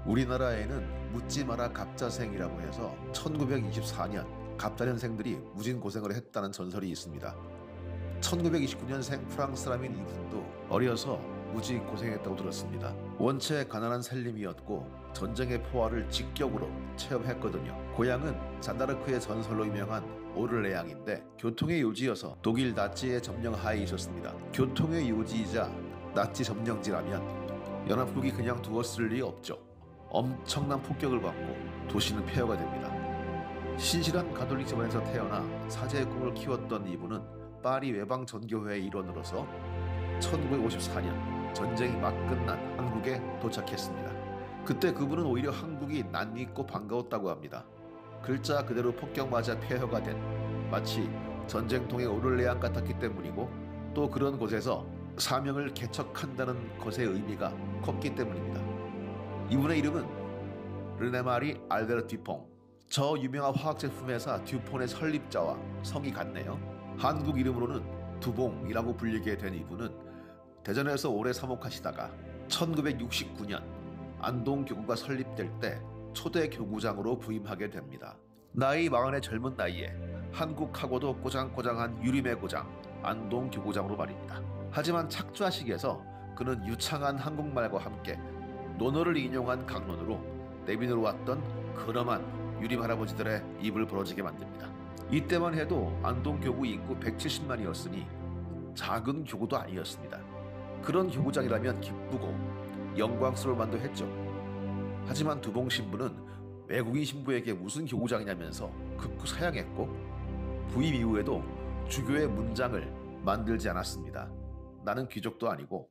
우리나라에는 묻지 마라 갑자생이라고 해서 1924년 갑자년생들이 무진 고생을 했다는 전설이 있습니다. 1929년생 프랑스 사람인 이분도 어려서 무지 고생했다고 들었습니다. 원체 가난한 살림이었고 전쟁의 포화를 직격으로 체험했거든요. 고향은 잔다르크의 전설로 유명한 오를레앙인데 교통의 요지여서 독일 나치의 점령하에 있었습니다. 교통의 요지이자 나치 점령지라면 연합국이 그냥 두었을 리 없죠. 엄청난 폭격을 받고 도시는 폐허가 됩니다. 신실한 가톨릭 집안에서 태어나 사제의 꿈을 키웠던 이분은 파리 외방전교회의 일원으로서 1954년 전쟁이 막 끝난 한국에 도착했습니다. 그때 그분은 오히려 한국이 낯익고 반가웠다고 합니다. 글자 그대로 폭격맞아 폐허가 된 마치 전쟁통의 오를레앙 같았기 때문이고 또 그런 곳에서 사명을 개척한다는 것의 의미가 컸기 때문입니다. 이분의 이름은 르네마리 알베르 듀퐁. 저 유명한 화학제품 회사 듀폰의 설립자와 성이 같네요. 한국 이름으로는 두봉이라고 불리게 된 이분은 대전에서 오래 사목하시다가 1969년 안동교구가 설립될 때 초대 교구장으로 부임하게 됩니다. 나이 40의 젊은 나이에 한국하고도 꼬장꼬장한 유림의 고장 안동교구장으로 말입니다. 하지만 착좌식에서 그는 유창한 한국말과 함께 논어를 인용한 강론으로 내빈으로 왔던 근엄한 유림 할아버지들의 입을 벌어지게 만듭니다. 이때만 해도 안동교구 인구 170만이었으니 작은 교구도 아니었습니다. 그런 교구장이라면 기쁘고 영광스러울 만도 했죠. 하지만 두봉 신부는 외국인 신부에게 무슨 교구장이냐면서 극구 사양했고 부임 이후에도 주교의 문장을 만들지 않았습니다. 나는 귀족도 아니고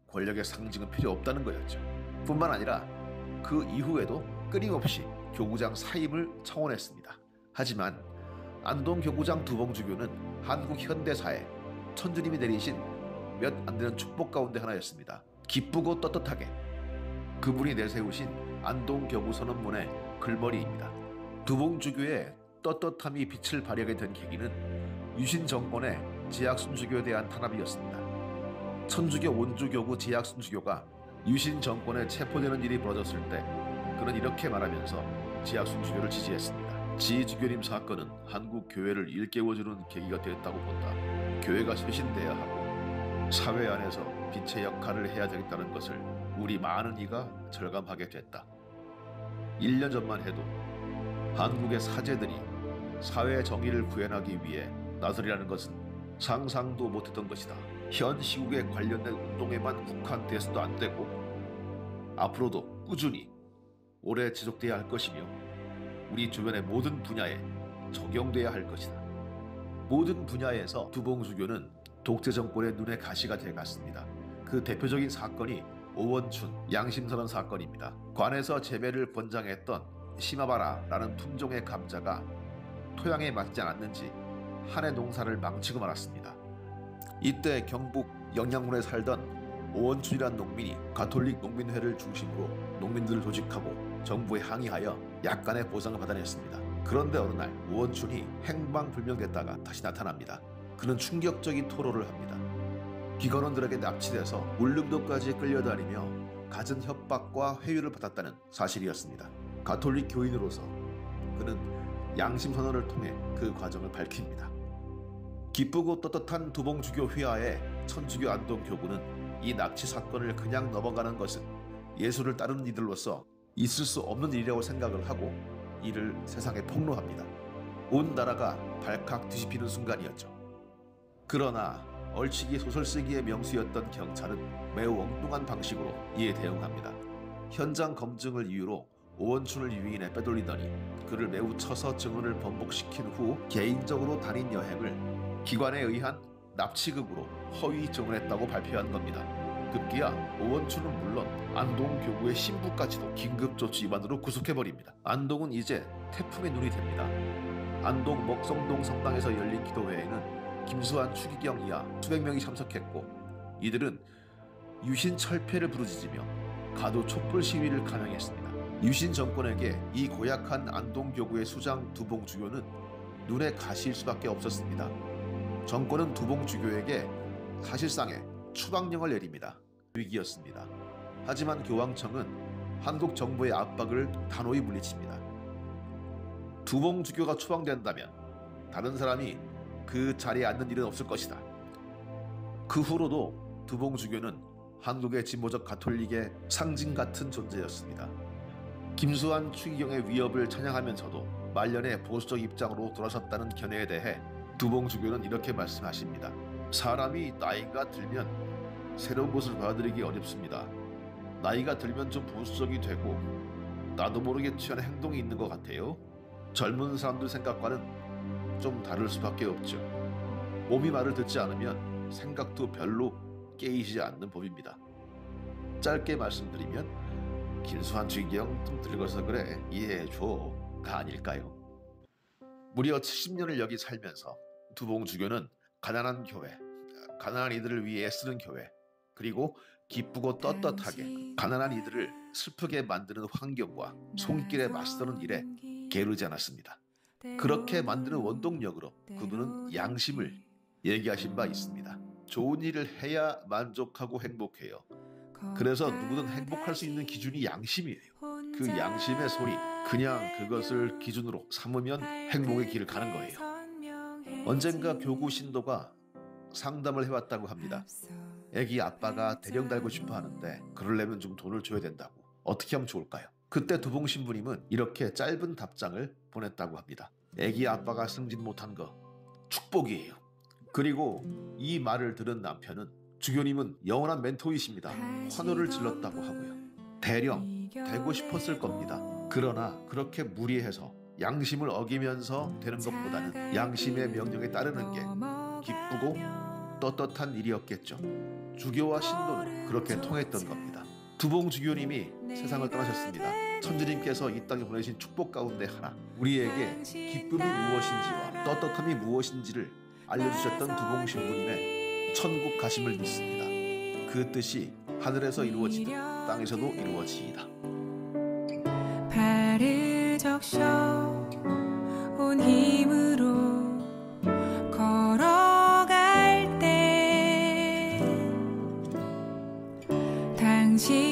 권력의 상징은 필요 없다는 거였죠. 뿐만 아니라 그 이후에도 끊임없이 교구장 사임을 청원했습니다. 하지만 안동교구장 두봉주교는 한국 현대사에 천주님이 내리신 몇 안 되는 축복 가운데 하나였습니다. 기쁘고 떳떳하게 그분이 내세우신 안동교구 선언문의 글머리입니다. 두봉주교의 떳떳함이 빛을 발하게 된 계기는 유신 정권의 제약순주교에 대한 탄압이었습니다. 천주교 원주교구 제약순주교가 유신 정권에 체포되는 일이 벌어졌을 때 그는 이렇게 말하면서 제약순주교를 지지했습니다. 지주교님 사건은 한국 교회를 일깨워주는 계기가 되었다고 본다. 교회가 쇄신돼야 하고 사회 안에서 빛의 역할을 해야 되겠다는 것을 우리 많은 이가 절감하게 됐다. 1년 전만 해도 한국의 사제들이 사회의 정의를 구현하기 위해 나서리라는 것은 상상도 못했던 것이다. 현 시국에 관련된 운동에만 국한돼서도 안 되고 앞으로도 꾸준히 오래 지속돼야 할 것이며 우리 주변의 모든 분야에 적용돼야 할 것이다. 모든 분야에서 두봉주교는 독재 정권의 눈의 가시가 되어갔습니다. 그 대표적인 사건이 오원춘 양심선언 사건입니다. 관에서 재배를 권장했던 시마바라라는 품종의 감자가 토양에 맞지 않았는지 한 해 농사를 망치고 말았습니다. 이때 경북 영양군에 살던 오원춘이란 농민이 가톨릭 농민회를 중심으로 농민들을 조직하고 정부에 항의하여 약간의 보상을 받아냈습니다. 그런데 어느 날 오원춘이 행방불명됐다가 다시 나타납니다. 그는 충격적인 토로를 합니다. 기관원들에게 납치돼서 울릉도까지 끌려다니며 갖은 협박과 회유를 받았다는 사실이었습니다. 가톨릭 교인으로서 그는 양심선언을 통해 그 과정을 밝힙니다. 기쁘고 떳떳한 두봉주교 휘하에 천주교 안동교구는 이 납치 사건을 그냥 넘어가는 것은 예수를 따르는 이들로서 있을 수 없는 일이라고 생각을 하고 이를 세상에 폭로합니다. 온 나라가 발칵 뒤집히는 순간이었죠. 그러나 얼치기 소설쓰기의 명수였던 경찰은 매우 엉뚱한 방식으로 이에 대응합니다. 현장 검증을 이유로 오원춘을 유인해 빼돌리더니 그를 매우 쳐서 증언을 번복시킨 후 개인적으로 다닌 여행을 기관에 의한 납치극으로 허위 증언했다고 발표한 겁니다. 급기야 오원춘은 물론 안동교구의 신부까지도 긴급조치 위반으로 구속해버립니다. 안동은 이제 태풍의 눈이 됩니다. 안동 먹성동 성당에서 열린 기도회에는 김수환, 추기경 이하 수백 명이 참석했고 이들은 유신 철폐를 부르짖으며 가도 촛불 시위를 감행했습니다. 유신 정권에게 이 고약한 안동교구의 수장 두봉주교는 눈에 가시일 수밖에 없었습니다. 정권은 두봉주교에게 사실상의 추방령을 내립니다. 위기였습니다. 하지만 교황청은 한국 정부의 압박을 단호히 물리칩니다. 두봉주교가 추방된다면 다른 사람이 그 자리에 앉는 일은 없을 것이다. 그 후로도 두봉주교는 한국의 진보적 가톨릭의 상징 같은 존재였습니다. 김수환 추기경의 위협을 찬양하면서도 말년에 보수적 입장으로 돌아섰다는 견해에 대해 두봉주교는 이렇게 말씀하십니다. 사람이 나이가 들면 새로운 것을 받아들이기 어렵습니다. 나이가 들면 좀 보수적이 되고 나도 모르게 취하는 행동이 있는 것 같아요. 젊은 사람들 생각과는 좀 다를 수밖에 없죠. 몸이 말을 듣지 않으면 생각도 별로 깨이지 않는 법입니다. 짧게 말씀드리면 김수환 추기경 좀 늙어서 그래 이해해줘가 아닐까요? 무려 70년을 여기 살면서 두봉주교는 가난한 교회, 가난한 이들을 위해 애쓰는 교회, 그리고 기쁘고 떳떳하게 가난한 이들을 슬프게 만드는 환경과 손길에 맞서는 일에 게으르지 않았습니다. 그렇게 만드는 원동력으로 그분은 양심을 얘기하신 바 있습니다. 좋은 일을 해야 만족하고 행복해요. 그래서 누구든 행복할 수 있는 기준이 양심이에요. 그 양심의 소리, 그냥 그것을 기준으로 삼으면 행복의 길을 가는 거예요. 언젠가 교구 신도가 상담을 해왔다고 합니다. 애기 아빠가 대령 달고 싶어 하는데 그러려면 좀 돈을 줘야 된다고. 어떻게 하면 좋을까요? 그때 두봉 신부님은 이렇게 짧은 답장을 보냈다고 합니다. 애기 아빠가 승진 못한 거 축복이에요. 그리고 이 말을 들은 남편은 주교님은 영원한 멘토이십니다. 환호를 질렀다고 하고요. 대령 되고 싶었을 겁니다. 그러나 그렇게 무리해서 양심을 어기면서 되는 것보다는 양심의 명령에 따르는 게 기쁘고 떳떳한 일이었겠죠. 주교와 신도는 그렇게 통했던 겁니다. 두봉 주교님이 세상을 떠나셨습니다. 천주님께서 이 땅에 보내신 축복 가운데 하나, 우리에게 기쁨이 무엇인지와 떳떳함이 무엇인지를 알려주셨던 두봉 신부님의 천국 가심을 믿습니다. 그 뜻이 하늘에서 이루어지듯 땅에서도 이루어지이다. 발을 적셔 온 힘으로 걸어갈 때 당신